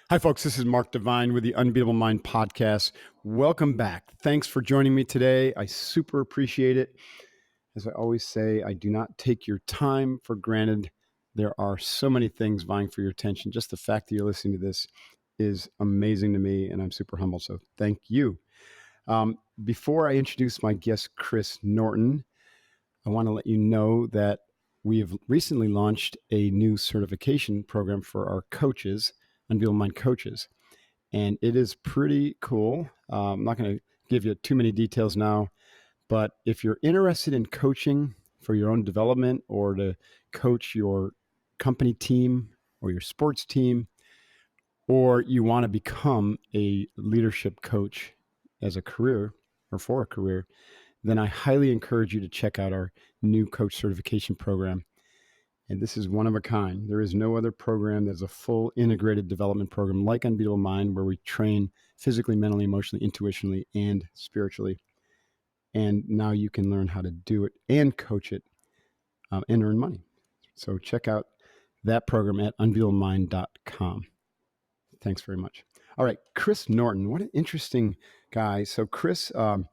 Hi, folks. This is Mark Devine with the Unbeatable Mind podcast. Welcome back. Thanks for joining me today. I super appreciate it. As I always say, I do not take your time for granted. There are so many things vying for your attention. Just the fact that you're listening to this is amazing to me, and I'm super humble. So thank you. Before I introduce my guest, Chris Norton, I want to let you know that we have recently launched a new certification program for our coaches, Unbeatable Mind coaches. And it is pretty cool. I'm not going to give you too many details now, but if you're interested in coaching for your own development or to coach your company team or your sports team, or you want to become a leadership coach as a career or for a career, then I highly encourage you to check out our new coach certification program. And this is one of a kind. There is no other program that's a full integrated development program like Unbeatable Mind, where we train physically, mentally, emotionally, intuitionally, and spiritually. And now you can learn how to do it and coach it and earn money. So check out that program at unbeatablemindcom. Thanks very much. All right, Chris Norton. What an interesting guy. So Chris, I'm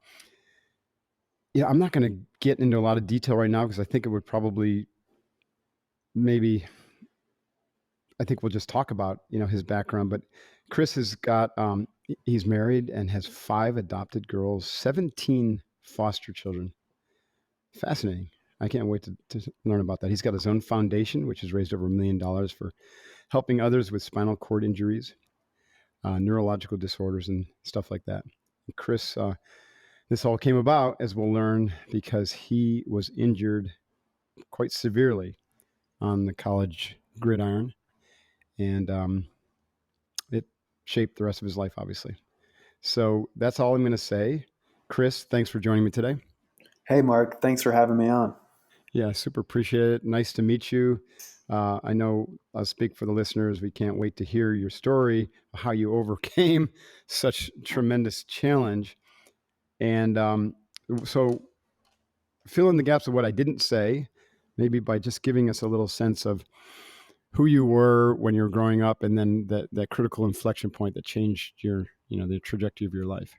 not going to get into a lot of detail right now because I think it would probably I think we'll just talk about, his background, but Chris has got, he's married and has 5 adopted girls, 17 foster children. Fascinating. I can't wait to learn about that. He's got his own foundation, which has raised over $1 million for helping others with spinal cord injuries, neurological disorders, and stuff like that. And Chris, this all came about, as we'll learn, because he was injured quite severely on the college gridiron. And it shaped the rest of his life, obviously. So that's all I'm going to say. Chris, thanks for joining me today. Hey, Mark. Thanks for having me on. Yeah, super appreciate it. Nice to meet you. I know I'll speak for the listeners. We can't wait to hear your story, how you overcame such tremendous challenge. And so fill in the gaps of what I didn't say, maybe by just giving us a little sense of who you were when you were growing up, and then that critical inflection point that changed the trajectory of your life.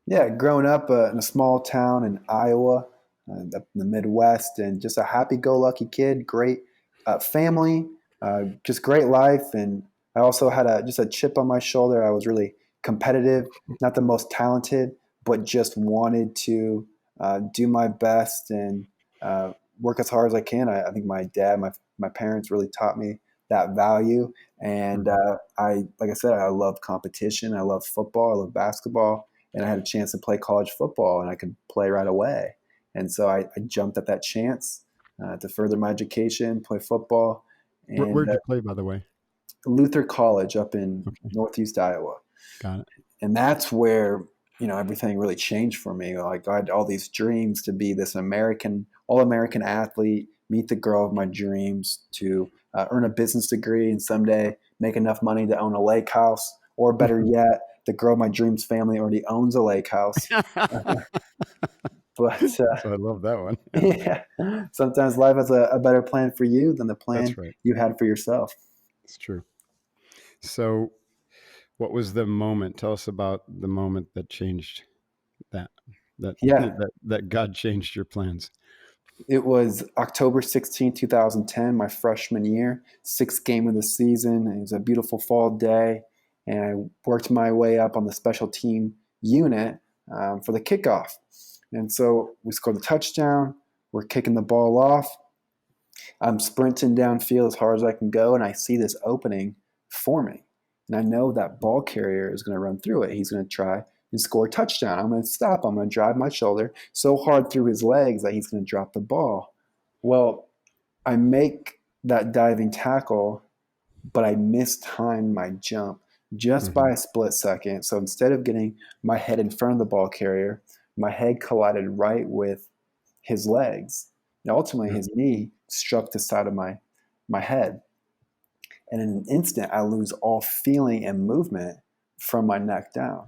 Yeah, growing up in a small town in Iowa, up in the Midwest, and just a happy-go-lucky kid, great family, just great life. And I also had just a chip on my shoulder. I was really competitive, not the most talented, but just wanted to do my best and work as hard as I can. I think my dad, my parents really taught me that value. And like I said, I love competition. I love football. I love basketball. And I had a chance to play college football, and I could play right away. And so I jumped at that chance to further my education, play football. And Where did you play, by the way? Luther College up in Northeast Iowa. Got it. And that's where everything really changed for me. Like, I had all these dreams to be this all-American athlete, meet the girl of my dreams, to earn a business degree, and someday make enough money to own a lake house, or better yet, the girl of my dreams family already owns a lake house. But So I love that one. yeah, sometimes life has a better plan for you than the plan That's right. you had for yourself. It's true. So what was the moment? Tell us about the moment that changed that Yeah, that God changed your plans. it was October 16, 2010, my freshman year, 6th game of the season. It was a beautiful fall day, and I worked my way up on the special team unit for the kickoff. And so we scored the touchdown. We're kicking the ball off. I'm sprinting downfield as hard as I can go, and I see this opening forming. And I know that ball carrier is going to run through it. He's going to try and score a touchdown. I'm going to stop. I'm going to drive my shoulder so hard through his legs that he's going to drop the ball. Well, I make that diving tackle, but I mistime my jump just by a split second. So instead of getting my head in front of the ball carrier, my head collided right with his legs. And ultimately, his knee struck the side of my head. And in an instant, I lose all feeling and movement from my neck down.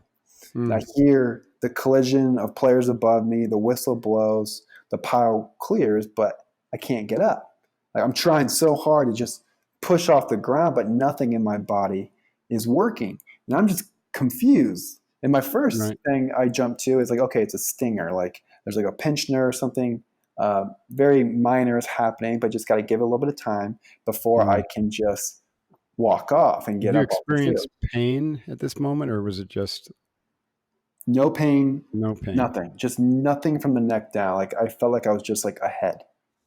I hear the collision of players above me, the whistle blows, the pile clears, but I can't get up. Like, I'm trying so hard to just push off the ground, but nothing in my body is working. And I'm just confused. And my first Right. thing I jump to is like, okay, it's a stinger. Like there's like a pinched nerve or something very minor is happening, but just got to give it a little bit of time before I Mm. can just walk off and Did get you up off the experience field. pain at this moment, or was it just No pain, no pain? nothing, just nothing from the neck down. Like I felt like I was just like a head,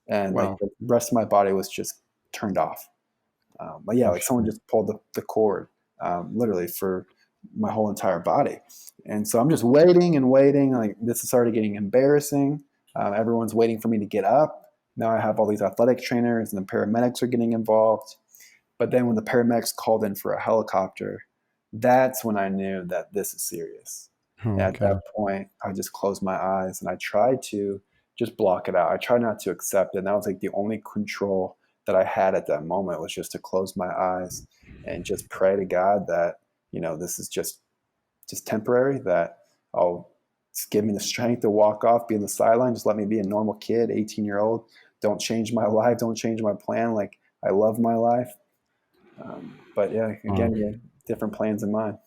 and like Wow. the rest of my body was just turned off. But yeah, I'm like someone sure. just pulled the cord, literally for my whole entire body. And so I'm just waiting and waiting. Like this is already getting embarrassing. Everyone's waiting for me to get up. Now I have all these athletic trainers and the paramedics are getting involved. But then when the paramedics called in for a helicopter, that's when I knew that this is serious. Oh, And at okay. that point, I just closed my eyes and I tried to just block it out. I tried not to accept it. And that was like the only control that I had at that moment was just to close my eyes and just pray to God that, this is just temporary, that I'll just give me the strength to walk off, be in the sideline, just let me be a normal kid, 18-year-old. Don't change my life, don't change my plan. Like I love my life. But yeah, Wow. again, yeah, different plans in mind.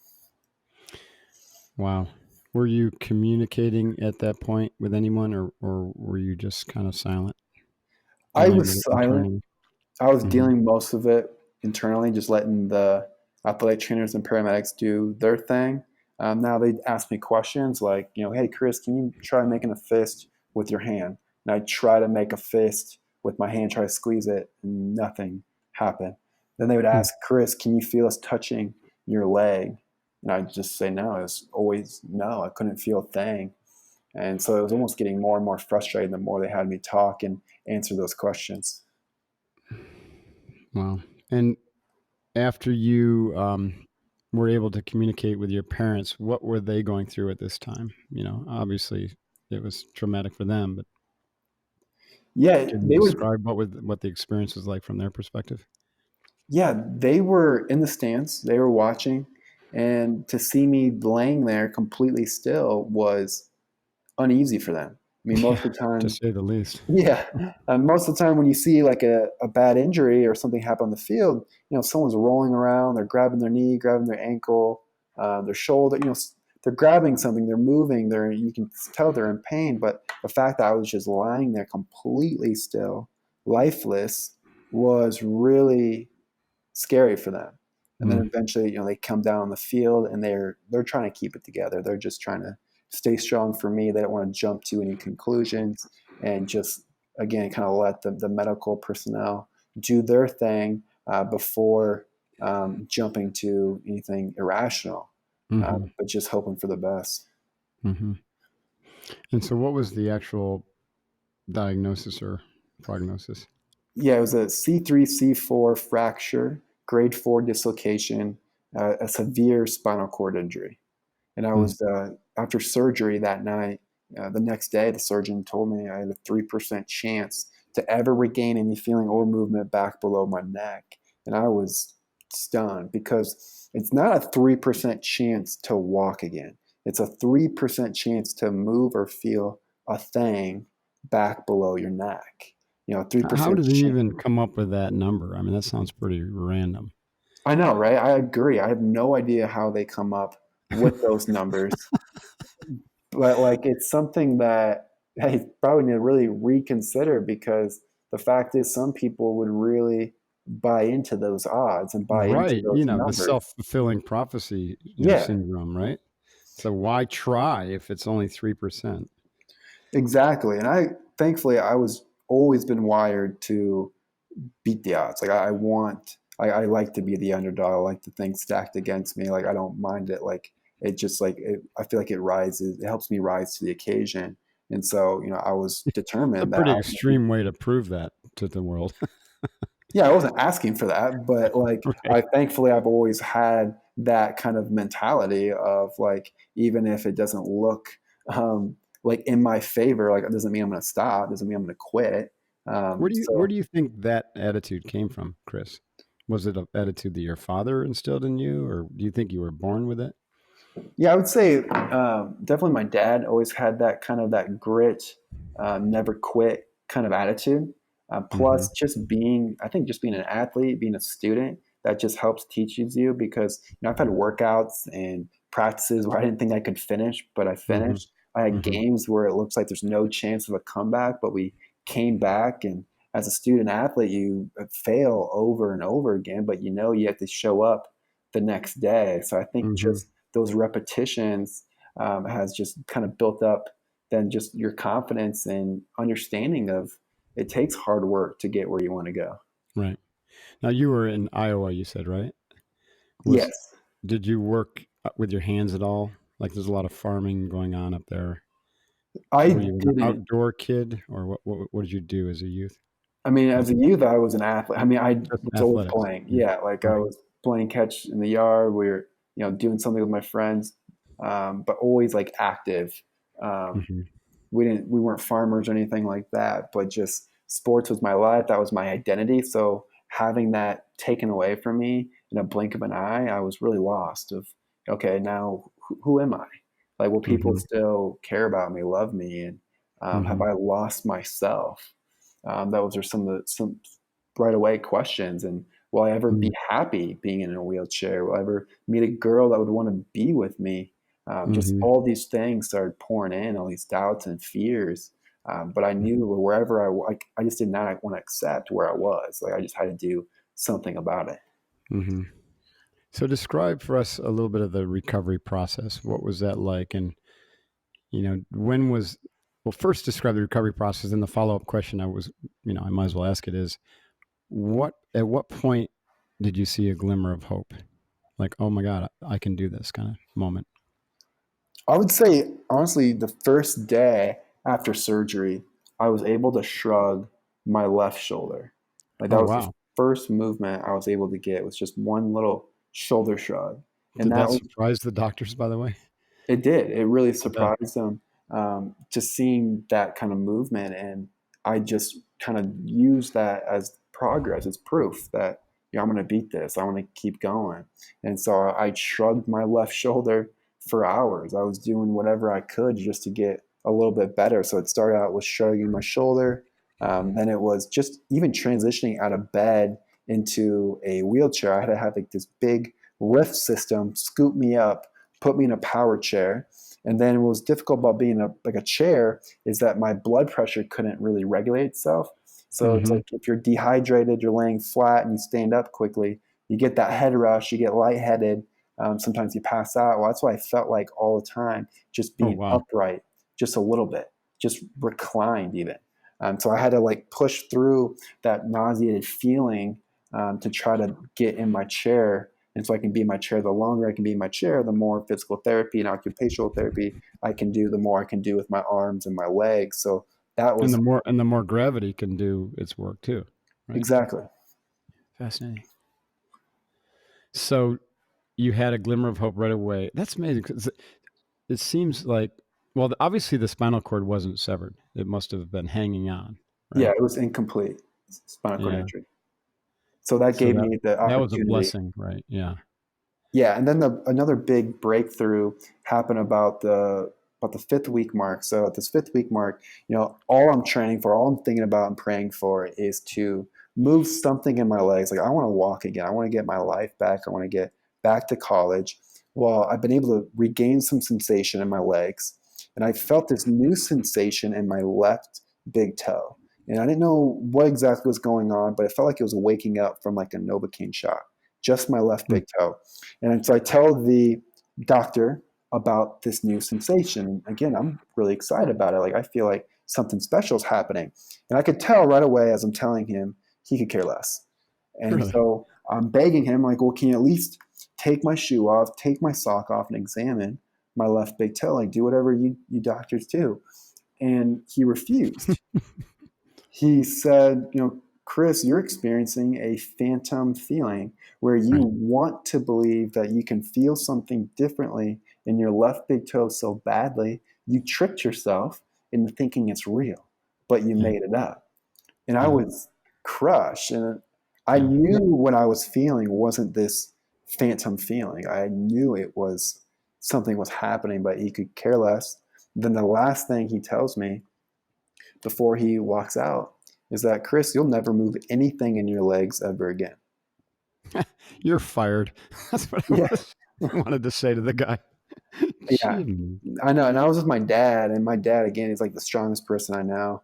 Wow. Were you communicating at that point with anyone, or were you just kind of silent, I dealing with was it silent. internally? I was Hmm. dealing most of it internally, just letting the athletic trainers and paramedics do their thing. Now they ask me questions like, hey, Chris, can you try making a fist with your hand? And I try to make a fist with my hand, try to squeeze it, and nothing happened. Then they would Hmm. ask, Chris, can you feel us touching your leg? And I just say no. It was always no. I couldn't feel a thing. And so it was almost getting more and more frustrating the more they had me talk and answer those questions. Wow. And after you were able to communicate with your parents, what were they going through at this time? Obviously it was traumatic for them, but Yeah, can you they were describe what the experience was like from their perspective? Yeah, they were in the stands, they were watching, and to see me laying there completely still was uneasy for them. I mean, most Yeah, of the to time, say the least. yeah, most of the time when you see like a bad injury or something happen on the field, someone's rolling around, they're grabbing their knee, grabbing their ankle, their shoulder, they're grabbing something, they're moving, you can tell they're in pain. But the fact that I was just lying there completely still, lifeless, was really scary for them. And then Mm. eventually, they come down on the field and they're trying to keep it together. They're just trying to stay strong for me. They don't want to jump to any conclusions and just again kind of let the medical personnel do their thing before jumping to anything irrational, Hmm. but just hoping for the best. Hmm. And so what was the actual diagnosis or prognosis? Yeah, it was a C3, C4 fracture, grade 4 dislocation, a severe spinal cord injury. And I Mm. was after surgery that night. The next day, the surgeon told me I had a 3% chance to ever regain any feeling or movement back below my neck, and I was stunned because it's not a 3% chance to walk again. It's a 3% chance to move or feel a thing back below your neck. Three How percent did they chance. even come up with that number? I mean, that sounds pretty random. I know, right? I agree. I have no idea how they come up with those numbers. But like it's something that I probably need to really reconsider because the fact is some people would really buy into those odds and buy into Right. those The numbers. self-fulfilling prophecy, Yeah, syndrome, right? So why try if it's only 3%? exactly. And thankfully I was always been wired to beat the odds. Like I like to be the underdog. I like to think stacked against me. Like I don't mind it. Like it just I feel like it helps me rise to the occasion. And so, I was It's a determined that pretty I was going to be. extreme way to prove that to the world. Yeah, I wasn't asking for that, but like Right. I've always had that kind of mentality of like even if it doesn't look like in my favor, like it doesn't mean I'm going to stop, doesn't mean I'm going to quit. Where So do you think that attitude came from, Chris? Was it an attitude that your father instilled in you, or do you think you were born with it? yeah, I would say definitely my dad always had that kind of that grit, never quit kind of attitude. Mhm. Plus, just being an athlete, being a student, that just helps teaches you because I've had workouts and practices where I didn't think I could finish, but I Mm-hmm. finished. I had Mm-hmm. games where it looks like there's no chance of a comeback, but we came back. And as a student athlete, you fail over and over again, but you have to show up the next day. So I think Mm-hmm. just those repetitions has just kind of built up then just your confidence and understanding of it takes hard work to get where you want to go. Right. Now you were in Iowa, you said, right? Was Yes, Did you work with your hands at all? Like there's a lot of farming going on up there. I Were you an didn't. outdoor kid, or what did you do as a youth? I mean, Like as a youth, I was an athlete. I mean, I just was always athletics? playing. Yeah. Yeah, like I Right. was playing catch in the yard. We were, doing something with my friends, but always like active. Um, Mm-hmm. we weren't farmers or anything like that, but just sports was my life. That was my identity. So having that taken away from me in a blink of an eye, I was really lost. Of okay, now who am I? Like, will people Mm-hmm. still care about me, love me, and have Mm-hmm. I lost myself? Those are some right away questions. And will I ever be happy being in a wheelchair? Will I ever meet a girl that would want to be with me? Just Mm-hmm. all these things started pouring in, all these doubts and fears. But I knew wherever I just did not want to accept where I was. Like I just had to do something about it. Mm-hmm. So describe for us a little bit of the recovery process. What was that like? And when was well, first describe the recovery process, and the follow-up question I might as well ask it is at what point did you see a glimmer of hope? Like, oh my God, I can do this kind of moment. I would say honestly, the first day after surgery, I was able to shrug my left shoulder. Like Oh that was the wow. first movement I was able to get was just one little shoulder shrug, and Did that that was surprise the doctors, by the way? it did. It really I bet. surprised them, just seeing that kind of movement, and I just kind of used that as progress, as proof that I'm going to beat this. I want to keep going, and so I shrugged my left shoulder for hours. I was doing whatever I could just to get a little bit better. So it started out with shrugging my shoulder, then it was just even transitioning out of bed into a wheelchair. I had to have like this big lift system scoop me up, put me in a power chair. And then what was difficult about being like a chair is that my blood pressure couldn't really regulate itself. So it's Mm-hmm. like if you're dehydrated, you're laying flat and you stand up quickly, you get that head rush, you get lightheaded. Sometimes you pass out. Well, that's what I felt like all the time, just Oh being wow. upright, just a little bit, just reclined even. So I had to like push through that nauseated feeling to try to get in my chair. And so I can be in my chair. The longer I can be in my chair, the more physical therapy and occupational therapy I can do, the more I can do with my arms and my legs. So that And was the more gravity can do its work too, right? exactly. Fascinating. So you had a glimmer of hope right away. That's amazing because it seems like, well, obviously the spinal cord wasn't severed. It must have been hanging on, Yeah, right? it was incomplete spinal cord Yeah. injury. So that So gave me the that was a opportunity. blessing, right? Yeah. Yeah, and then another big breakthrough happened about the 5th week mark. So at this 5th week mark, all I'm training for, all I'm thinking about and praying for is to move something in my legs. Like I want to walk again. I want to get my life back. I want to get back to college. Well, I've been able to regain some sensation in my legs, and I felt this new sensation in my left big toe. And I didn't know what exactly was going on, but it felt like it was waking up from like a Novocaine shot, just my left Hmm. big toe. And so I tell the doctor about this new sensation. Again, I'm really excited about it. Like I feel like something special is happening. And I could tell right away as I'm telling him, he could care less. And Really? so I'm begging him, like, well, can you at least take my shoe off, take my sock off, and examine my left big toe? Like, do whatever you doctors do. And he refused. He said, Chris, you're experiencing a phantom feeling where you Right. want to believe that you can feel something differently in your left big toe so badly, you tricked yourself into thinking it's real, but you Yeah. made it up. And I Yeah. was crushed. And I Yeah. knew what I was feeling wasn't this phantom feeling. I knew it was something was happening, but he could care less. Then the last thing he tells me before he walks out is that, Chris, you'll never move anything in your legs ever again. You're fired. That's what I Yeah. wanted to say to the guy. Yeah, Gee, I know. And I was with my dad, and my dad, again, is like the strongest person I know,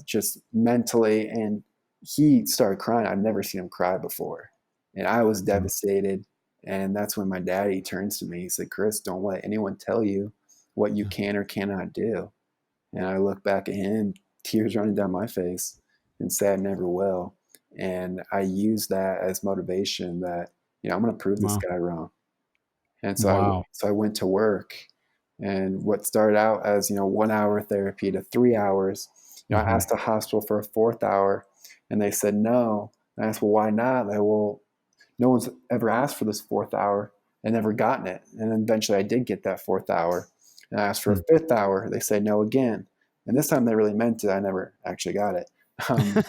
just mentally. And he started crying. I've never seen him cry before. And I was mm, devastated. And that's when my daddy turns to me. He said, Chris, don't let anyone tell you what you yeah. can or cannot do. And I look back at him, tears running down my face, and said, never will. And I use that as motivation that, I'm going to prove this Wow. guy wrong. And Wow. so I went to work, and what started out as 1 hour therapy to 3 hours. I Hmm. asked the hospital for a fourth hour, and they said no. And I asked, well, why not? They, well, no one's ever asked for this fourth hour and never gotten it. And then eventually I did get that fourth hour. And I asked for a Mm. fifth hour. They said no again. And this time they really meant it. I never actually got it. Um,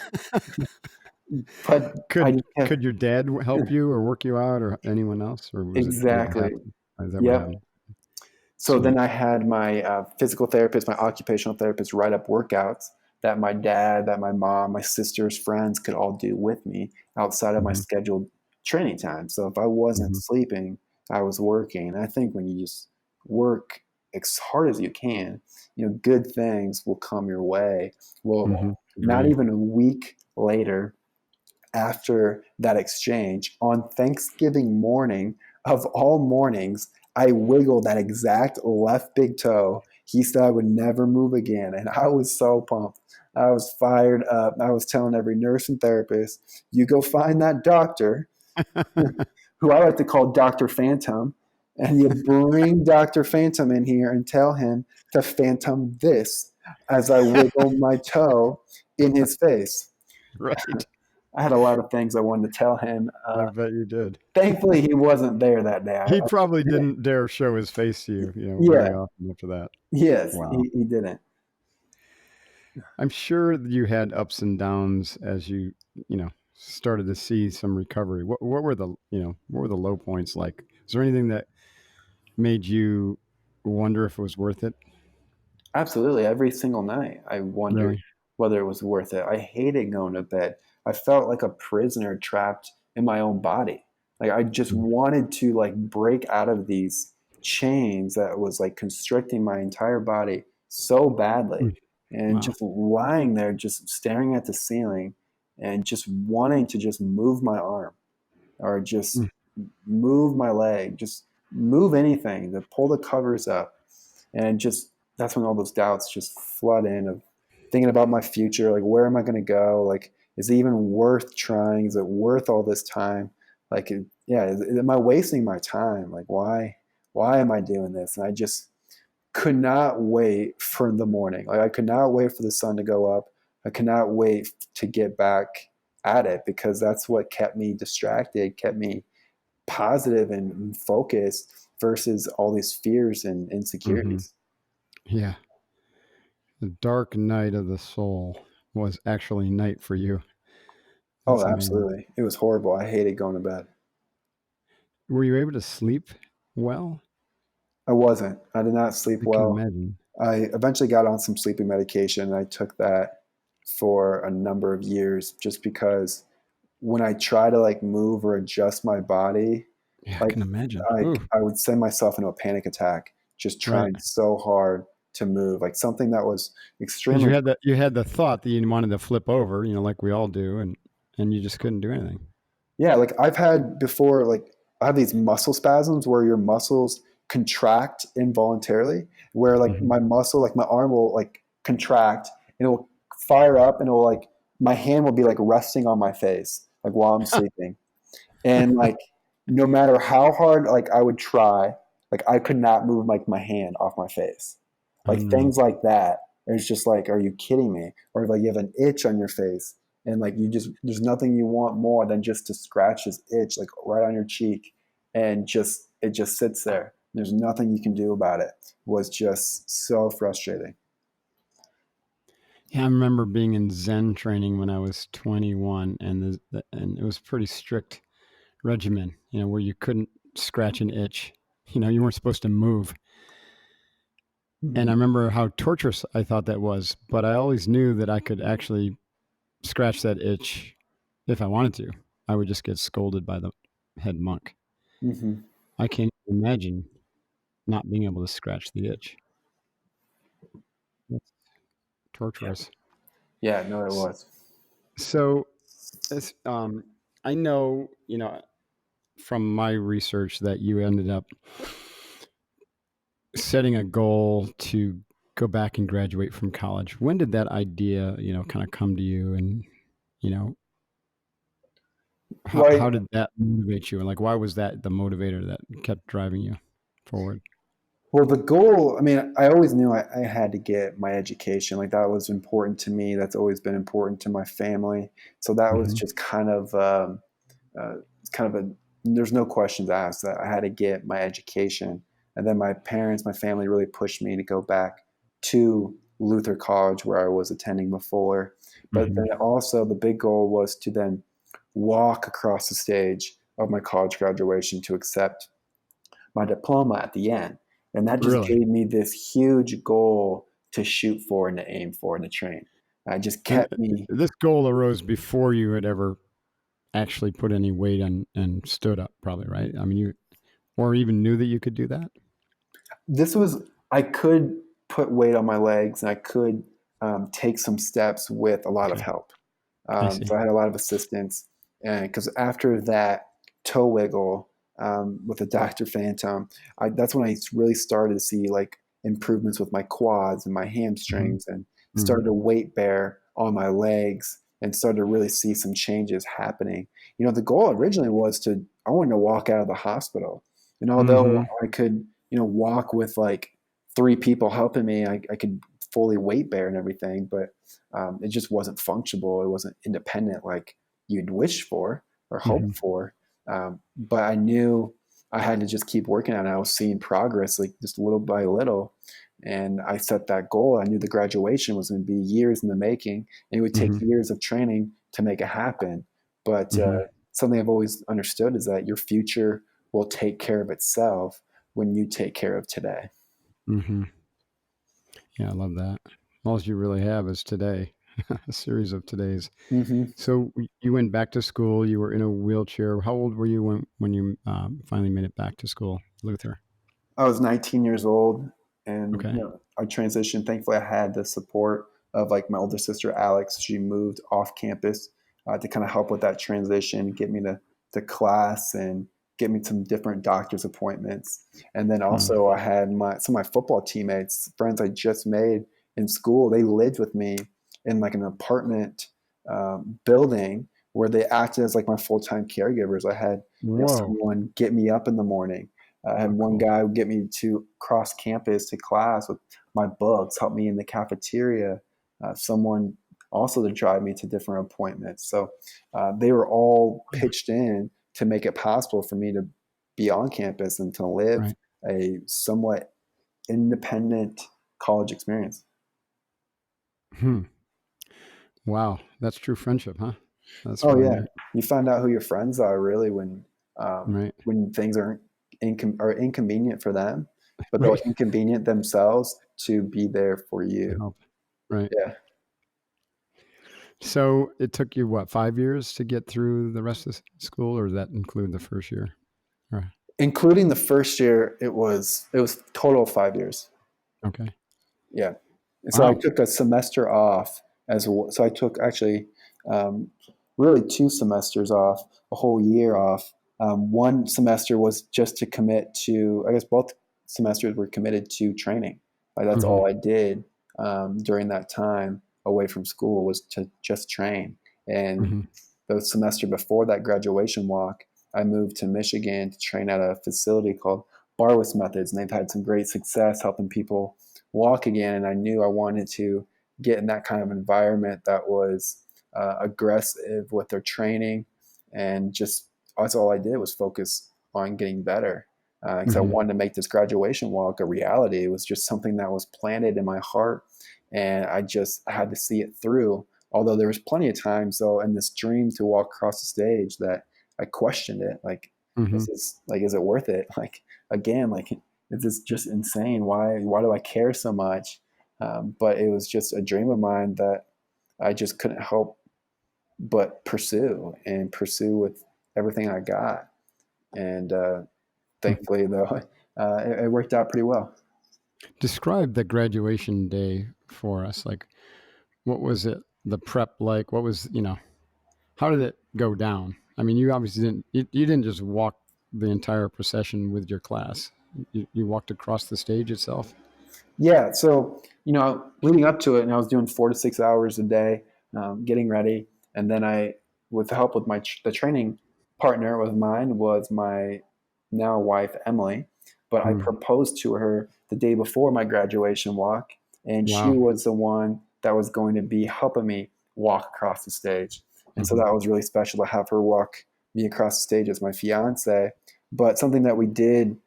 but I could just kept could your dad help you or work you out, or anyone else, or was it did it exactly. happen? Is that what Yep. happened? So then Sweet. I had my physical therapist, my occupational therapist write up workouts that my dad, that my mom, my sisters, friends could all do with me outside of my Hmm. scheduled training time. So if I wasn't Hmm. sleeping, I was working. And I think when you just work as hard as you can, good things will come your way. Well, Hmm. not Agreed. even a week later, after that exchange, on Thanksgiving morning of all mornings, I wiggled that exact left big toe. He said I would never move again. And I was so pumped. I was fired up. I was telling every nurse and therapist, you go find that doctor, who I like to call Dr. Phantom, and you bring Dr. Phantom in here and tell him to phantom this as I wiggle my toe in his face. Right. I had a lot of things I wanted to tell him. I bet you did. Thankfully, he wasn't there that day. He probably didn't dare show his face to you, Yeah, very often after that. yes, Wow. he didn't. I'm sure that you had ups and downs as started to see some recovery. What were what were the low points like? Is there anything that made you wonder if it was worth it? Absolutely. Every single night, I wondered Really? whether it was worth it. I hated going to bed. I felt like a prisoner trapped in my own body. Like I just Mm. wanted to like break out of these chains that was like constricting my entire body so badly. Mm. And Wow. just lying there, just staring at the ceiling and just wanting to just move my arm or just Mm. move my leg, just move anything to pull the covers up. And just that's when all those doubts just flood in of thinking about my future. Like, where am I going to go? Like, is it even worth trying? Is it worth all this time? Like, yeah, am I wasting my time? Like, why am I doing this? And I just could not wait for the morning. Like, I could not wait for the sun to go up. I could not wait to get back at it because that's what kept me distracted, kept me positive and focused versus all these fears and Hmm. insecurities. Yeah. The dark night of the soul was actually night for you. Oh, That's amazing. absolutely. It was horrible. I hated going to bed. Were you able to sleep well? I wasn't. I did not sleep I can well. imagine. I eventually got on some sleeping medication. I took that for a number of years just because when I try to like move or adjust my body, Yeah, I like can imagine. Ooh, I would send myself into a panic attack just right. trying so hard to move. Like something that was Because extremely you had the thought that you wanted to flip over, like we all do, and you just couldn't do anything. Yeah, like I've had before, like I have these muscle spasms where your muscles contract involuntarily, where like Hmm. my muscle, like my arm will like contract and it will fire up and it will like my hand will be like resting on my face, like while I'm sleeping. And like no matter how hard like I would try, like I could not move like my hand off my face. Like Unreal. things like that. It's just like, are you kidding me? Or like you have an itch on your face and like you just there's nothing you want more than just to scratch this itch like right on your cheek and just it just sits there. There's nothing you can do about it. It was just so frustrating. Yeah, I remember being in Zen training when I was 21, and it was pretty strict regimen. Where you couldn't scratch an itch. You weren't supposed to move. And I Mhm. remember how torturous I thought that was, but I always knew that I could actually scratch that itch if I wanted to. I would just get scolded by the head monk. Mm-hmm. I can't imagine not being able to scratch the itch. That's Yeah. torturous. Yeah, no, it was. So, I know, from my research that you ended up setting a goal to go back and graduate from college. When did that idea, kind of come to you? And, you know, how Right. did that motivate you? And like, why was that the motivator that kept driving you forward? Well, the goal, I mean, I always knew I had to get my education. Like that was important to me. That's always been important to my family. So that was Hmm. just kind of a, there's no questions asked that I had to get my education. And then my parents, my family really pushed me to go back to Luther College where I was attending before. But Hmm. then also the big goal was to then walk across the stage of my college graduation to accept my diploma at the end. And that just Really? gave me this huge goal to shoot for and to aim for and to train. I just And kept me. this goal arose before you had ever actually put any weight on and stood up, probably, right? I mean, you or even knew that you could do that. This was, I could put weight on my legs and I could take some steps with a lot of Okay, help. I So see. I had a lot of assistance. And because after that toe wiggle with the Dr. Phantom, that's when I really started to see like improvements with my quads and my Hmm. hamstrings and Hmm. started to weight bear on my legs and started to really see some changes happening. The goal originally was I wanted to walk out of the hospital. And although Hmm. I could, walk with like three people helping me, I could fully weight bear and everything, but it just wasn't functional. It wasn't independent like you'd wish for or hope Hmm. for. But I knew I had to just keep working on it. I was seeing progress, like just little by little. And I set that goal. I knew the graduation was going to be years in the making, and it would take Hmm. years of training to make it happen. But Hmm. something I've always understood is that your future will take care of itself when you take care of today. Hmm. Yeah, I love that. All you really have is today, a series of todays. Mm-hmm. So you went back to school. You were in a wheelchair. How old were you when you finally made it back to school, Luther? I was 19 years old, and Okay. I transitioned. Thankfully, I had the support of like my older sister Alex. She moved off campus to kind of help with that transition, get me to class, and get me some different doctor's appointments. And then Hmm. also, I had some of my football teammates, friends I just made in school. They lived with me in like an apartment building where they acted as like my full time caregivers. I had Whoa. someone get me up in the morning. I had Oh, one cool. guy would get me to cross campus to class with my books, help me in the cafeteria. Someone also to drive me to different appointments. So they were all pitched in to make it possible for me to be on campus and to live Right. a somewhat independent college experience. Hmm. Wow. That's true friendship, huh? That's Oh really yeah, neat. you find out who your friends are really Right. when things aren't are inconvenient for them, but they'll Right. inconvenient themselves to be there for To you. help. Right. Yeah, So it took you what, 5 years to get through the rest of school, or does that include the first year? Or, including the first year, it was total of 5 years. okay. Yeah. And so I Wow. took a semester off as well. So I took actually um, really 2 semesters off, a whole year off. One semester was just to commit to, I guess both semesters were committed to training. Like that's Hmm. all I did during that time away from school was to just train. And Hmm. the semester before that graduation walk, I moved to Michigan to train at a facility called Barwis Methods. And they've had some great success helping people walk again. And I knew I wanted to get in that kind of environment that was aggressive with their training. And just that's all I did was focus on getting better. Because I Hmm. wanted to make this graduation walk a reality. It was just something that was planted in my heart. And I had to see it through. Although there was plenty of times though in this dream to walk across the stage that I questioned it. Like, Hmm. is it worth it? Like again, like is this just insane? Why do I care so much? But it was just a dream of mine that I just couldn't help but pursue with everything I got. And thankfully, though, it worked out pretty well. Describe the graduation day for us. Like, what was it? The prep like? What was how did it go down? I mean, you obviously you didn't just walk the entire procession with your class. You walked across the stage itself. Yeah. So, leading up to it, and I was doing 4 to 6 hours a day, getting ready. And then with the help with the training partner of mine was my now wife, Emily. But I Hmm. proposed to her the day before my graduation walk. And she Wow. was the one that was going to be helping me walk across the stage. And so Hmm. that was really special to have her walk me across the stage as my fiance. But something that we did,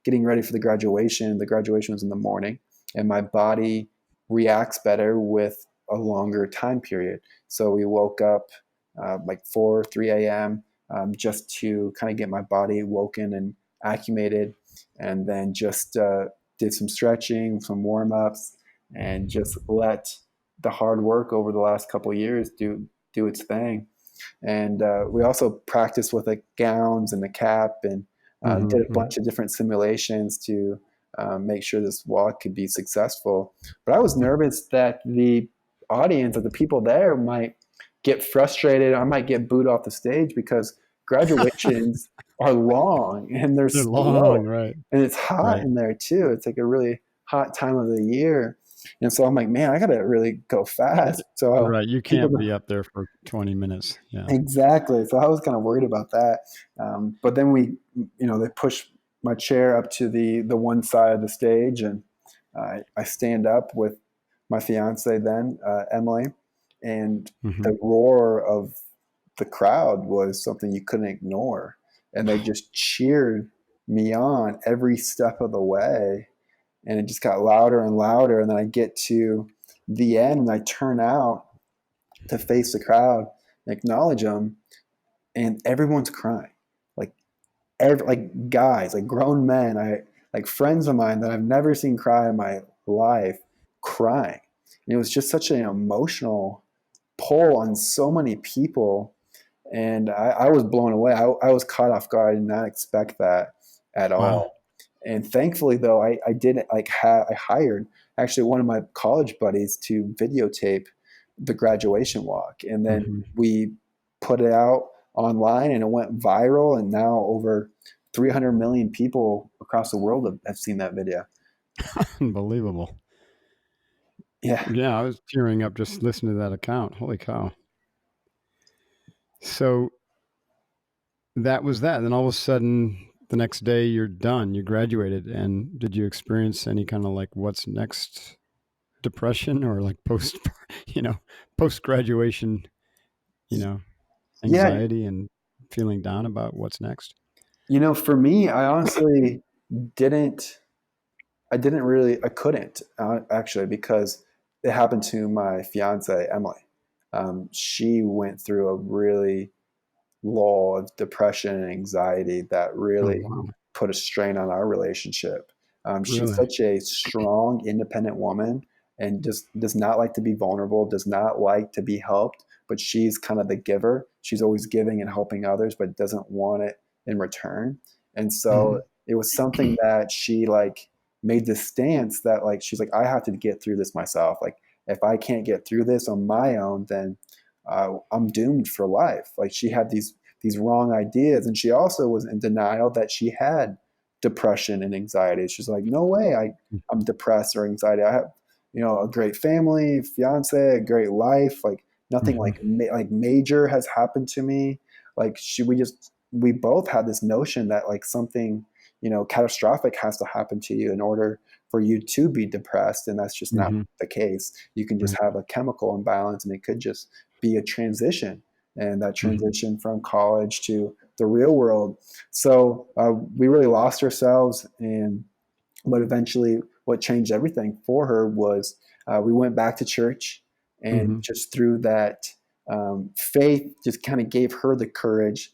getting ready for the graduation was in the morning, and my body reacts better with a longer time period. So we woke up like 4, 3 a.m. Just to kind of get my body woken and acclimated, and then just did some stretching, some warm ups, and just let the hard work over the last couple of years do its thing. And we also practiced with like gowns and the cap, and did a Hmm. bunch of different simulations to make sure this walk could be successful. But I was nervous that the audience or the people there might get frustrated. I might get booed off the stage because graduations are long and they're They're slow, long, right? and it's hot Right. in there too. It's like a really hot time of the year. And so I'm like, man, I gotta really go fast. So Right. You people can't be up there for 20 minutes. Yeah. Exactly. So I was kind of worried about that. But then they push my chair up to the one side of the stage, and I stand up with my fiance then, Emily, and Hmm. the roar of the crowd was something you couldn't ignore. And they just cheered me on every step of the way. And it just got louder and louder. And then I get to the end and I turn out to face the crowd and acknowledge them, and everyone's crying, like like guys, like grown men, I like friends of mine that I've never seen cry in my life, crying. And it was just such an emotional pull on so many people, and I was blown away. I was caught off guard. I did not expect that at Wow. all. And thankfully, though, I did I hired actually one of my college buddies to videotape the graduation walk, and then Hmm. we put it out online, and it went viral. And now over 300 million people across the world have seen that video. Unbelievable. Yeah. Yeah, I was tearing up just listening to that account. Holy cow. So that was that. Then all of a sudden, the next day, you're done. You graduated. And did you experience any kind of like what's next depression or like you know, post graduation, you know, Yeah. anxiety and feeling down about what's next? For me, I honestly didn't I couldn't actually, because it happened to my fiance, Emily. She went through a really lull of depression and anxiety that Oh, really wow. put a strain on our relationship. She's Really? such a strong, independent woman, and just does not like to be vulnerable, does not like to be helped, but she's kind of the giver. She's always giving and helping others, but doesn't want it in return. And so Hmm. it was something that she like made this stance that like she's like, I have to get through this myself. Like if I can't get through this on my own, then I'm doomed for life. Like she had these wrong ideas, and she also was in denial that she had depression and anxiety. She's like, no way, I'm depressed or anxiety. I have a great family, fiance, a great life. Like nothing Hmm. like major has happened to me. Like we both had this notion that like something catastrophic has to happen to you in order for you to be depressed, and that's just not Hmm. the case. You can just Right. have a chemical imbalance, and it could just be a transition, and that Hmm. transition from college to the real world. So we really lost ourselves. And but eventually, what changed everything for her was we went back to church, and Hmm. just through that faith, just kind of gave her the courage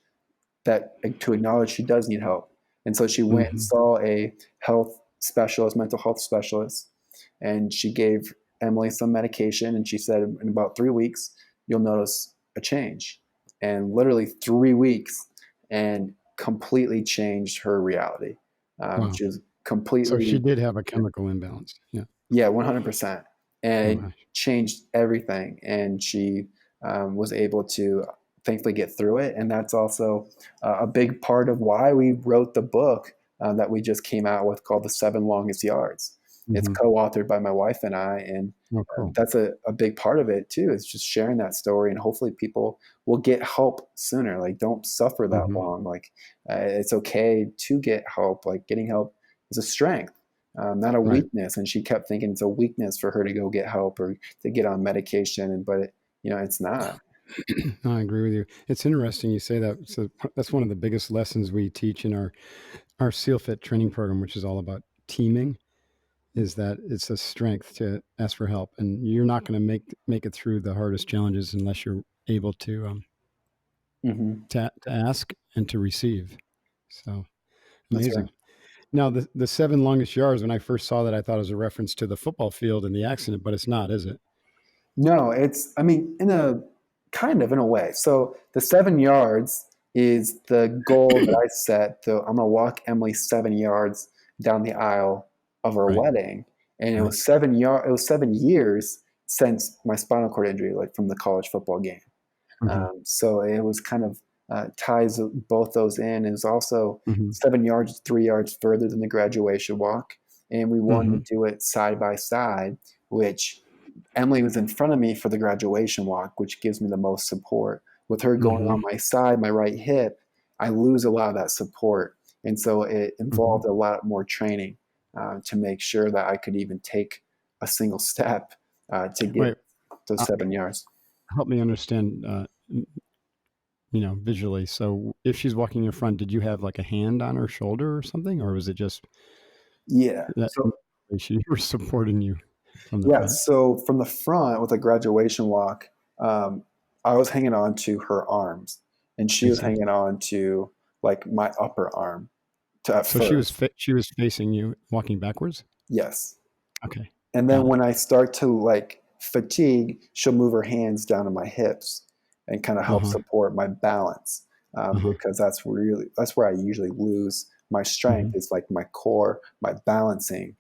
that to acknowledge she does need help. And so she went and Hmm. saw a mental health specialist, and she gave Emily some medication. And she said, in about 3 weeks, you'll notice a change, and literally 3 weeks, and completely changed her reality. Wow. She was So she completely, did have a chemical imbalance. Yeah. yeah, 100%. Oh And it my. changed everything. And she was able to thankfully get through it. And that's also a big part of why we wrote the book that we just came out with called The 7 Longest Yards. It's Mm-hmm. co-authored by my wife and I. And Oh, cool. that's a big part of it too, is just sharing that story. And hopefully people will get help sooner. Like, don't suffer that Mm-hmm. long. Like, it's okay to get help. Like, getting help is a strength, not a Right. weakness. And she kept thinking it's a weakness for her to go get help or to get on medication, but it's not. No, I agree with you. It's interesting you say that. So that's one of the biggest lessons we teach in our SEAL Fit training program, which is all about teaming, is that it's a strength to ask for help, and you're not going to make it through the hardest challenges unless you're able Hmm. to ask and to receive. So That's right. amazing. Now the 7 longest yards. When I first saw that, I thought it was a reference to the football field and the accident, but it's not, is it? No, I mean, in a kind of in a way. So the 7 yards is the goal that I set. I'm going to walk Emily 7 yards down the aisle of our Right. wedding. And it Right. was 7 years. It was 7 years since my spinal cord injury, like from the college football game. Mm-hmm. So it was kind of ties both those in. It was also Mm-hmm. 7 yards, 3 yards further than the graduation walk. And we Mm-hmm. wanted to do it side by side, which Emily was in front of me for the graduation walk, which gives me the most support. With her going Mm-hmm. on my side, my right hip, I lose a lot of that support. And so it Mm-hmm. involved a lot more training to make sure that I could even take a single step to get Wait, those uh, 7 yards. help me understand. Visually. So if she's walking in front, did you have like a hand on her shoulder or something, or was it just Yeah. that So she was supporting you from the yeah. front? So from the front with a graduation walk, um, I was hanging on to her arms, and she I was see. hanging on to like my upper arm at So she was first. she was facing you, walking backwards. Yes. Okay, And then got it. when I start to like fatigue, she'll move her hands down to my hips and kind of Uh help huh. support my balance, Uh huh. because that's where I usually lose my strength, Hmm. is like my core, my balancing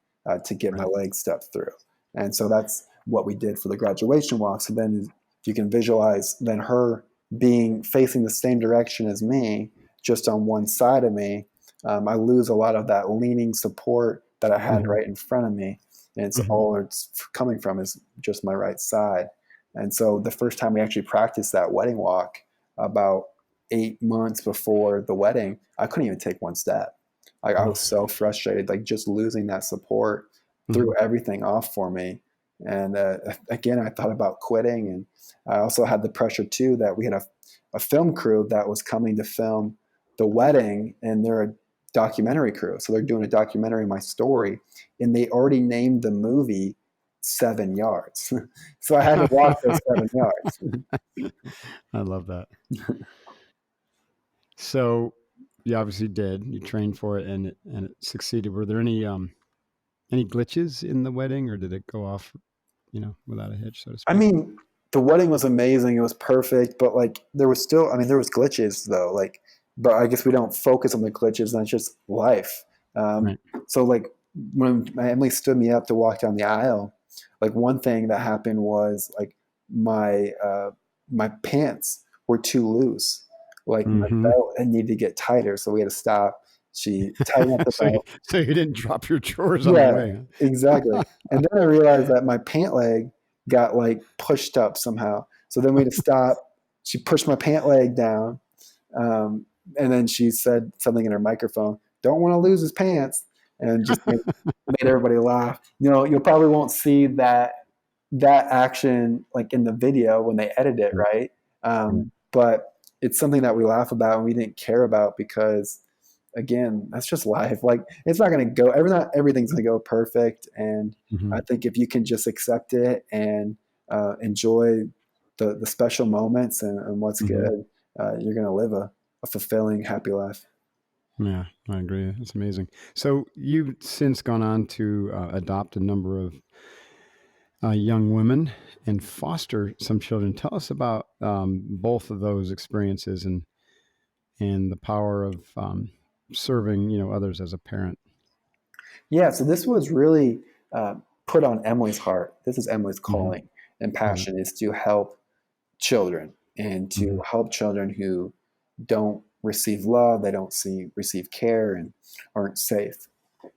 to get my Right. legs stepped through. And so that's what we did for the graduation walk. So then if you can visualize then her being facing the same direction as me, just on one side of me, I lose a lot of that leaning support that I had Hmm. right in front of me, and it's Hmm. all it's coming from is just my right side. And so the first time we actually practiced that wedding walk, about 8 months before the wedding, I couldn't even take one step. I Wow. was so frustrated, like just losing that support Hmm. threw everything off for me. And again, I thought about quitting, and I also had the pressure too that we had a film crew that was coming to film the wedding, and they're a documentary crew, so they're doing a documentary on my story, and they already named the movie 7 yards. So I had to walk those 7 yards. I love that. So you obviously did. You trained for it, and it succeeded. Were there any glitches in the wedding, or did it go off, without a hitch, so to I speak? mean, the wedding was amazing. It was perfect, but like there was still, I mean, there was glitches though. Like, but I guess we don't focus on the glitches. That's just life. Um, Right. so like when Emily stood me up to walk down the aisle, like one thing that happened was like my pants were too loose. Like my Hmm. belt had needed to get tighter, so we had to stop. She tightened up the so you, belt. so you didn't drop your chores on the Yeah, way, exactly. huh? And then I realized that my pant leg got like pushed up somehow. So then we had to stop. She pushed my pant leg down. Um, and then she said something in her microphone, don't want to lose his pants. And just made everybody laugh. You probably won't see that action like in the video when they edit it, Right. right? Right. But it's something that we laugh about and we didn't care about because again, that's just life. Like it's not going to go. Not everything's going to go perfect, and Hmm. I think if you can just accept it and enjoy the special moments and what's Hmm. good, you're going to live a fulfilling, happy life. Yeah, I agree. It's amazing. So you've since gone on to adopt a number of young women and foster some children. Tell us about both of those experiences and the power of serving, others as a parent. Yeah, so this was really put on Emily's heart. This is Emily's Mm-hmm. calling and Right. passion, is to help children, and Mm-hmm. to help children who don't receive love, they don't receive care, and aren't safe.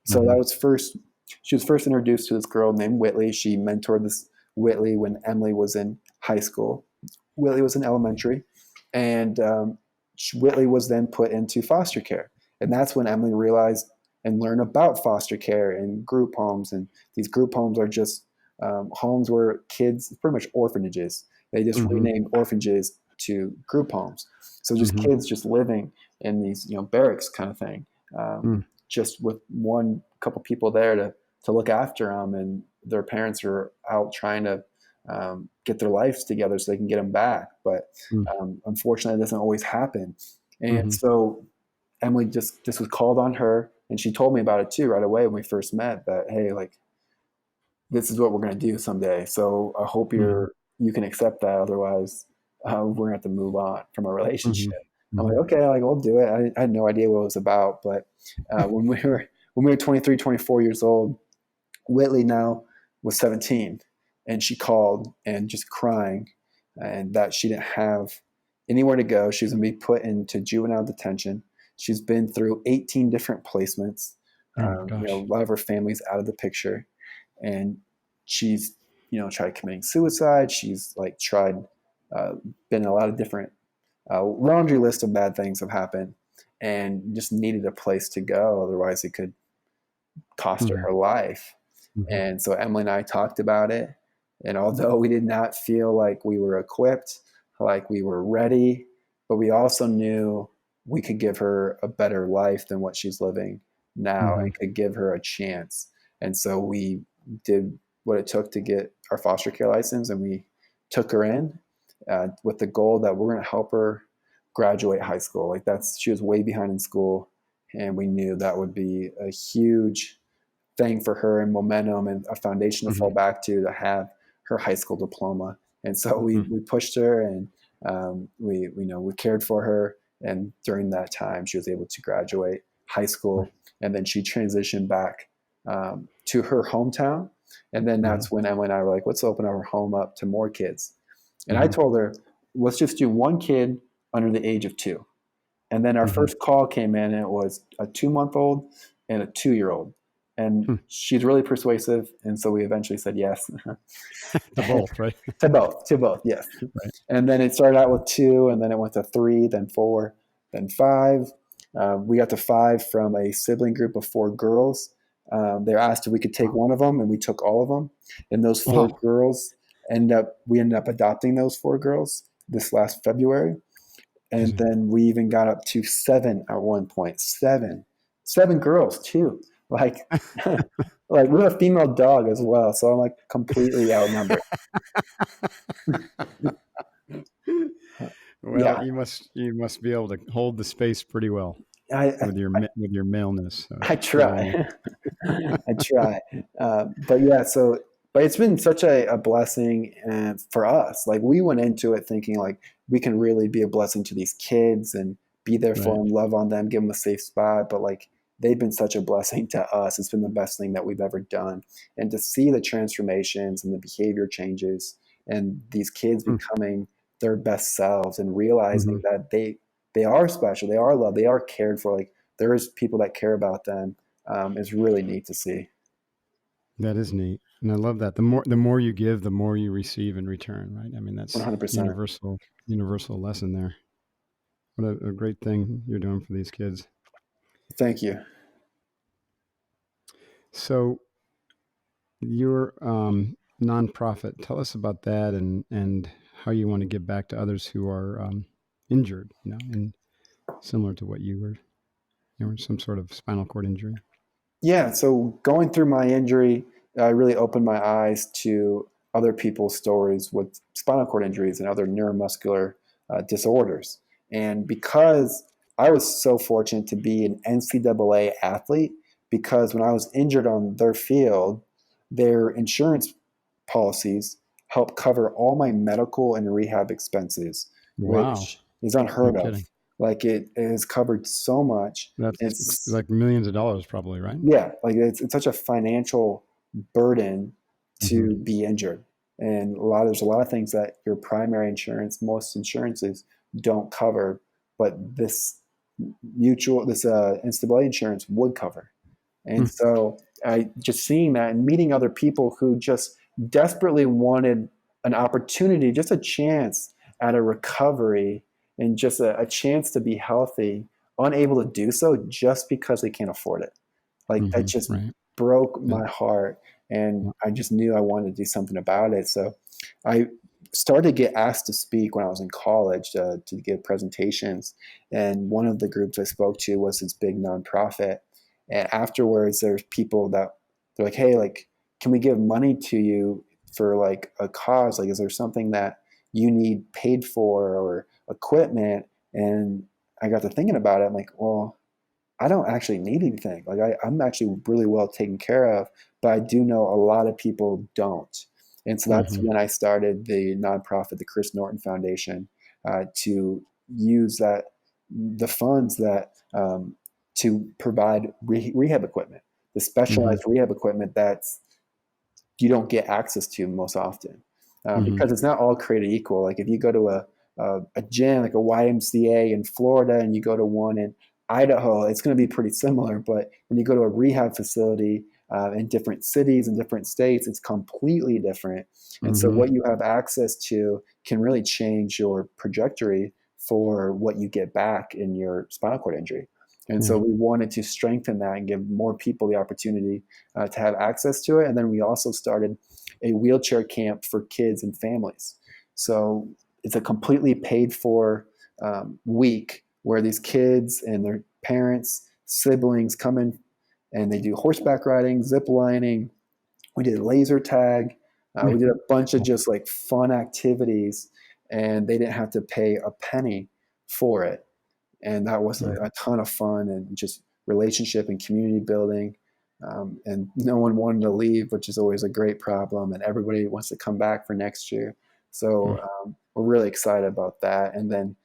So Mm-hmm. that was first. She was first introduced to this girl named Whitley. She mentored this Whitley when Emily was in high school. Whitley was in elementary, and Whitley was then put into foster care, and that's when Emily realized and learned about foster care and group homes. And these group homes are just homes where kids, pretty much orphanages. They just Mm-hmm. renamed orphanages to group homes. So just Mm-hmm. kids just living in these barracks kind of thing, Mm. just with one couple people there to look after them, and their parents are out trying to get their lives together so they can get them back. But Mm. unfortunately, it doesn't always happen. And Mm-hmm. so Emily just this was called on her, and she told me about it too right away when we first met. That, hey, like, this is what we're going to do someday. So I hope Mm-hmm. you can accept that. Otherwise, we're going to have to move on from a Mm-hmm. relationship. I'm like, Mm-hmm. okay, like, we'll do it. I had no idea what it was about. But when we were 23, 24 years old, Whitley now was 17, and she called and just crying, and that she didn't have anywhere to go. She was going to be put into juvenile detention. She's been through 18 different placements. Oh my A gosh. lot of her family's out of the picture, and she's tried committing suicide. She's like tried uh, been in a lot of different laundry list of bad things have happened, and just needed a place to go. Otherwise, it could cost her Mm-hmm. her life. Mm-hmm. And so Emily and I talked about it. And although we did not feel like we were equipped, like we were ready, but we also knew we could give her a better life than what she's living now, Mm-hmm. and could give her a chance. And so we did what it took to get our foster care license, and we took her in with the goal that we're going to help her graduate high school. Like, she was way behind in school, and we knew that would be a huge thing for her, and momentum, and a foundation to fall Mm-hmm. back to have her high school diploma. And so we pushed her, and we cared for her. And during that time, she was able to graduate high school, and then she transitioned back to her hometown. And then Mm-hmm. that's when Emily and I were like, let's open our home up to more kids. And I Mm-hmm. told her, let's just do one kid under the age of 2. And then our Mm-hmm. first call came in, and it was a 2-month-old and a 2-year-old. And Hmm. she's really persuasive. And so we eventually said yes. To both, right? To both, yes. Right. And then it started out with 2, and then it went to 3, then 4, then 5. We got to 5 from a sibling group of 4 girls. They were asked if we could take Wow. one of them, and we took all of them. And those 4 Wow. girls we ended up adopting those 4 girls this last February. And Amazing. then we even got up to 7 at one point. 7 girls too. Like, like, we have a female dog as well, so I'm like completely outnumbered. Well, Yeah, you must be able to hold the space pretty well I with your maleness. So I good on you. try. I try. But yeah, but it's been such a blessing for us. Like, we went into it thinking like we can really be a blessing to these kids and be there for Right. them, love on them, give them a safe spot. But like, they've been such a blessing to us. It's been the best thing that we've ever done. And to see the transformations and the behavior changes, and these kids becoming their best selves, and Mm-hmm. realizing that they are special, they are loved, they are cared for. Like, there is people that care about them, is really neat to see. That is neat, and I love that. The more you give, the more you receive in return. Right. I mean, that's 100%. universal lesson there. What a great thing you're doing for these kids. Thank you. So your nonprofit, tell us about that, and how you want to give back to others who are injured, and similar to what you were, some sort of spinal cord injury. Yeah, so going through my injury, I really opened my eyes to other people's stories with spinal cord injuries and other neuromuscular disorders. And because I was so fortunate to be an NCAA athlete, because when I was injured on their field, their insurance policies help cover all my medical and rehab expenses, Wow. which is No unheard of. kidding. Like it has covered so much. That's It's like millions of dollars probably, right? yeah, like it's such a financial burden Hmm. to be injured. And there's a lot of things that your primary insurance, most insurances don't cover, but this instability insurance would cover. And Hmm. so I just seeing that and meeting other people who just desperately wanted an opportunity, just a chance at a recovery and just a chance to be healthy, unable to do so just because they can't afford it. Like that Hmm. just Right. broke Yeah. my heart. And Yeah. I just knew I wanted to do something about it. So I started to get asked to speak when I was in college to give presentations. And one of the groups I spoke to was this big nonprofit. And afterwards, there's people that they're like, hey, like, can we give money to you for like a cause? Like, is there something that you need paid for or equipment? And I got to thinking about it. I'm like, well, I don't actually need anything. Like I'm actually really well taken care of, but I do know a lot of people don't. And so that's Hmm. when I started the nonprofit, the Chris Norton Foundation, to use the funds that to provide rehab equipment, the Hmm. specialized rehab equipment that's you don't get access to most often Hmm. because it's not all created equal. Like if you go to a gym, like a YMCA in Florida, and you go to one in Idaho, it's going to be pretty similar. But when you go to a rehab facility in different cities and different states, it's completely different. And so Hmm. what you have access to can really change your trajectory for what you get back in your spinal cord injury. And so Yeah. we wanted to strengthen that and give more people the opportunity to have access to it. And then we also started a wheelchair camp for kids and families. So it's a completely paid for week where these kids and their parents, siblings come in and they do horseback riding, zip lining. We did laser tag. Hmm. We did a bunch of just like fun activities, and they didn't have to pay a penny for it. And that was Yeah. a ton of fun and just relationship and community building. And no one wanted to leave, which is always a great problem. And everybody wants to come back for next year. Hmm. So we're really excited about that. And then,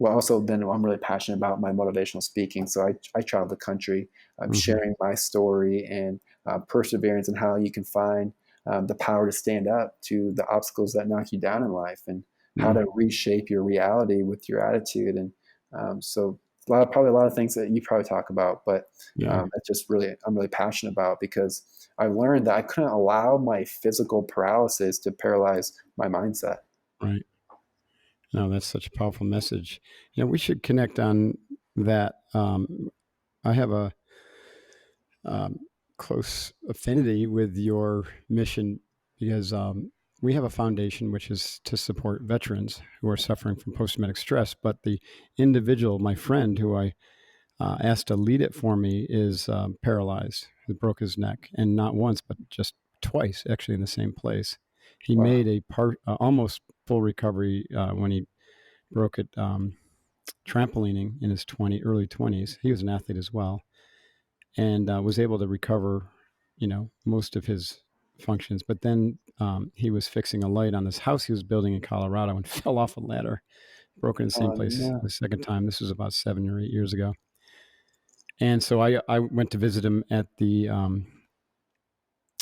well, also then I'm really passionate about my motivational speaking. So I travel the country Hmm. sharing my story and perseverance and how you can find the power to stand up to the obstacles that knock you down in life and how Yeah. to reshape your reality with your attitude. And so probably a lot of things that you probably talk about, but Yeah. that's just really I'm really passionate about because I learned that I couldn't allow my physical paralysis to paralyze my mindset. Right. No, that's such a powerful message. We should connect on that. I have a um, close affinity with your mission because we have a foundation which is to support veterans who are suffering from post-traumatic stress. But the individual, my friend, who I asked to lead it for me, is paralyzed. He broke his neck, and not once, but just twice, actually, in the same place. He Wow. made a almost full recovery when he broke it trampolining in his early 20s. He was an athlete as well, and was able to recover, most of his functions. But then he was fixing a light on this house he was building in Colorado and fell off a ladder, broke in the same Oh place no. the second time. This was about 7 or 8 years ago. And so I went to visit him at the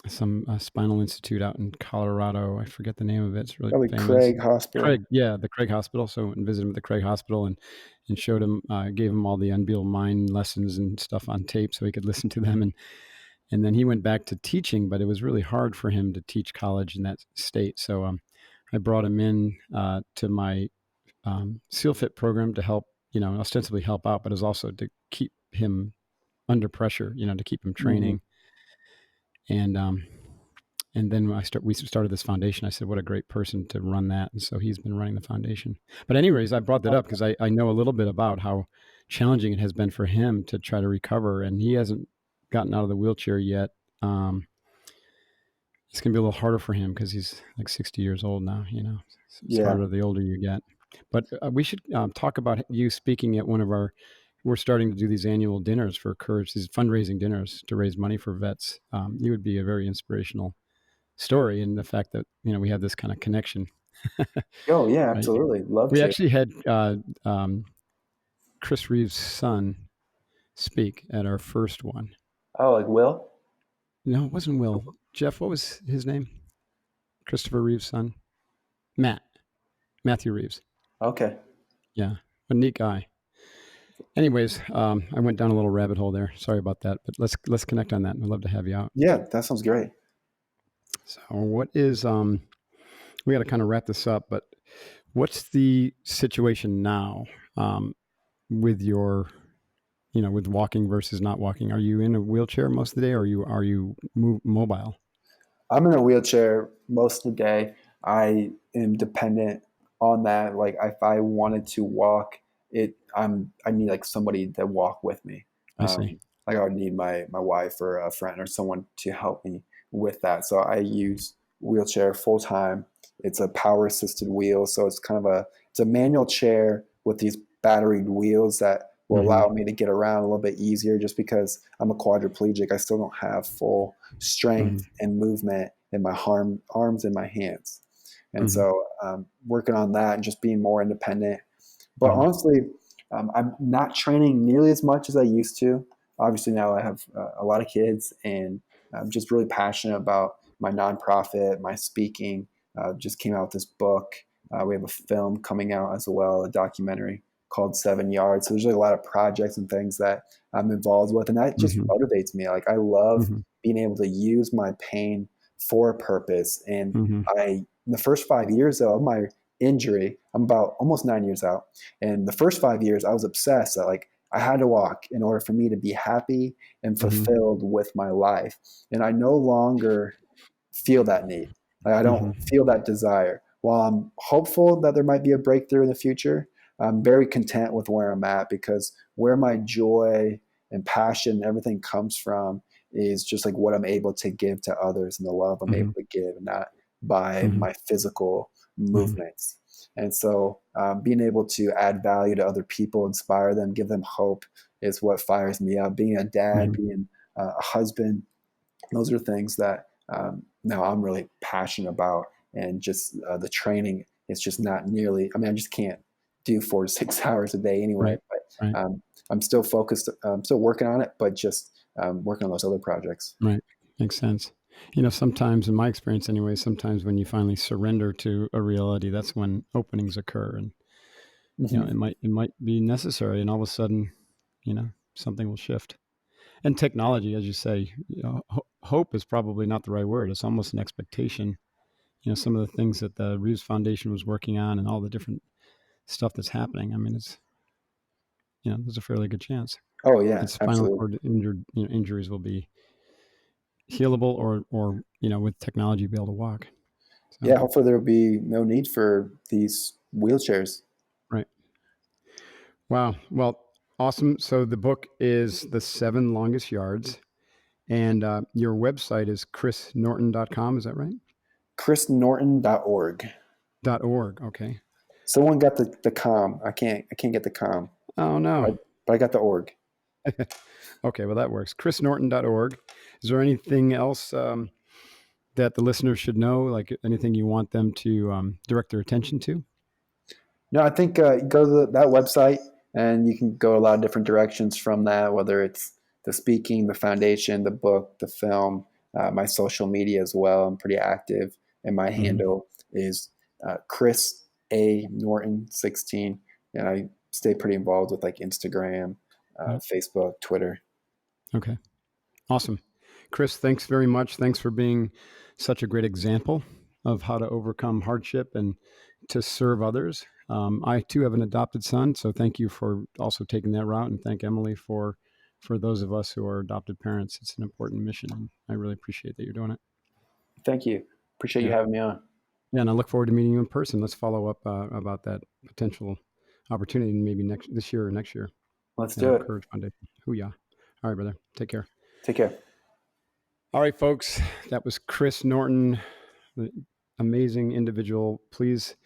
some spinal institute out in Colorado. I forget the name of it. It's really Probably famous. Craig Hospital. Craig, yeah, the Craig Hospital. So I went and visited him at the Craig Hospital and showed him, gave him all the Unbeatable Mind lessons and stuff on tape so he could listen to them. And then he went back to teaching, but it was really hard for him to teach college in that state. So I brought him in to my SEAL Fit program to help, ostensibly help out, but as also to keep him under pressure, to keep him Hmm. training. And and then we started this foundation. I said, what a great person to run that. And so he's been running the foundation. But anyways, I brought that up because I know a little bit about how challenging it has been for him to try to recover. And he hasn't gotten out of the wheelchair yet. It's going to be a little harder for him because he's like 60 years old now, it's Yeah. harder the older you get. But we should talk about you speaking at we're starting to do these annual dinners for Courage, these fundraising dinners to raise money for vets. You would be a very inspirational story and the fact that we have this kind of connection. Oh yeah, Right? absolutely. Love We to. actually had Chris Reeves' son speak at our first one. Oh, like Will? No, it wasn't Will. Jeff, what was his name? Christopher Reeves' son? Matthew Reeves. Okay. Yeah, a neat guy. Anyways, I went down a little rabbit hole there. Sorry about that, but let's connect on that. I'd love to have you out. Yeah, that sounds great. So, what is we got to kind of wrap this up, but what's the situation now with your, with walking versus not walking? Are you in a wheelchair most of the day, or are you mobile? I'm in a wheelchair most of the day. I am dependent on that. Like if I wanted to walk, I need like somebody to walk with me. I see. Like I would need my wife or a friend or someone to help me with that. So I use wheelchair full time. It's a power assisted wheel, so it's a manual chair with these batteried wheels that will Mm-hmm. allow me to get around a little bit easier. Just because I'm a quadriplegic, I still don't have full Mm-hmm. strength and movement in my arms and my hands. And Mm-hmm. so working on that and just being more independent. But Mm-hmm. honestly, I'm not training nearly as much as I used to. Obviously, now I have a lot of kids, and I'm just really passionate about my nonprofit, my speaking. Just came out with this book. We have a film coming out as well, a documentary called 7 Yards. So there's like a lot of projects and things that I'm involved with, and that just Mm-hmm. motivates me. Like I love Mm-hmm. being able to use my pain for a purpose. And Mm-hmm. in the first 5 years though, of my injury, I'm about almost 9 years out. And the first 5 years, I was obsessed that like I had to walk in order for me to be happy and Mm-hmm. fulfilled with my life. And I no longer feel that need. Like I don't Mm-hmm. feel that desire. While I'm hopeful that there might be a breakthrough in the future, I'm very content with where I'm at, because where my joy and passion and everything comes from is just like what I'm able to give to others and the love I'm Mm-hmm. able to give, and not by Mm-hmm. my physical Mm-hmm. movements. And so being able to add value to other people, inspire them, give them hope is what fires me up. Being a dad, Mm-hmm. being a husband, those are things that now I'm really passionate about. And just the training is just not nearly, I mean, I just can't do 4 to 6 hours a day anyway, Right. but Right. I'm still focused, I'm still working on it, but just working on those other projects. Right. Makes sense. Sometimes in my experience anyway, sometimes when you finally surrender to a reality, that's when openings occur, and Mm-hmm. it might be necessary, and all of a sudden, something will shift. And technology, as you say, hope is probably not the right word. It's almost an expectation. Some of the things that the Reeves Foundation was working on and all the different stuff that's happening. I mean, there's a fairly good chance Oh yeah, that spinal absolutely. cord injuries will be healable, or with technology be able to walk. So, Yeah, hopefully there will be no need for these wheelchairs. right. Wow. Well, awesome. So the book is The 7 Longest Yards, and your website is chrisnorton.com. Is that right? chrisnorton.org. .org. Okay. Someone got the com. I can't get the com, Oh, no. but I got the org. Okay. Well, that works. chrisnorton.org. Is there anything else that the listeners should know? Like anything you want them to direct their attention to? No, I think go to that website, and you can go a lot of different directions from that, whether it's the speaking, the foundation, the book, the film, my social media as well. I'm pretty active, and my Mm-hmm. handle is Chris A Norton 16, and I stay pretty involved with like Instagram, Right. Facebook, Twitter. Okay. Awesome. Chris, thanks very much. Thanks for being such a great example of how to overcome hardship and to serve others. I too have an adopted son, so thank you for also taking that route, and thank Emily for those of us who are adopted parents. It's an important mission, and I really appreciate that you're doing it. Thank you. Appreciate you Yeah, having me on. yeah, and I look forward to meeting you in person. Let's follow up about that potential opportunity, maybe this year or next year Let's at do our it. Courage Foundation. Hoo-yah. All right, brother. Take care. Take care. All right, folks. That was Chris Norton, the amazing individual. Please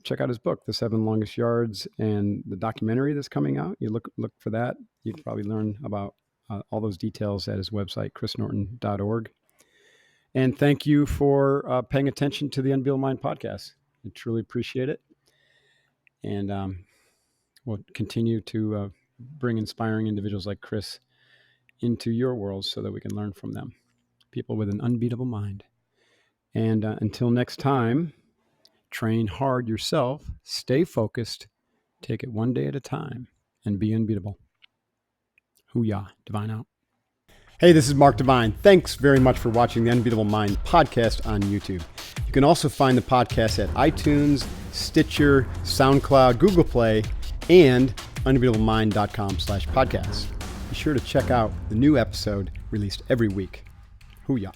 check out his book, The 7 Longest Yards, and the documentary that's coming out. You look for that. You can probably learn about all those details at his website, chrisnorton.org. And thank you for paying attention to the Unbeatable Mind podcast. I truly appreciate it. And we'll continue to bring inspiring individuals like Chris into your world so that we can learn from them. People with an unbeatable mind. And until next time, train hard yourself, stay focused, take it one day at a time, and be unbeatable. Hoo-yah, Divine out. Hey, this is Mark Divine. Thanks very much for watching the Unbeatable Mind podcast on YouTube. You can also find the podcast at iTunes, Stitcher, SoundCloud, Google Play, and unbeatablemind.com/podcast. Be sure to check out the new episode released every week. Hoo-yah.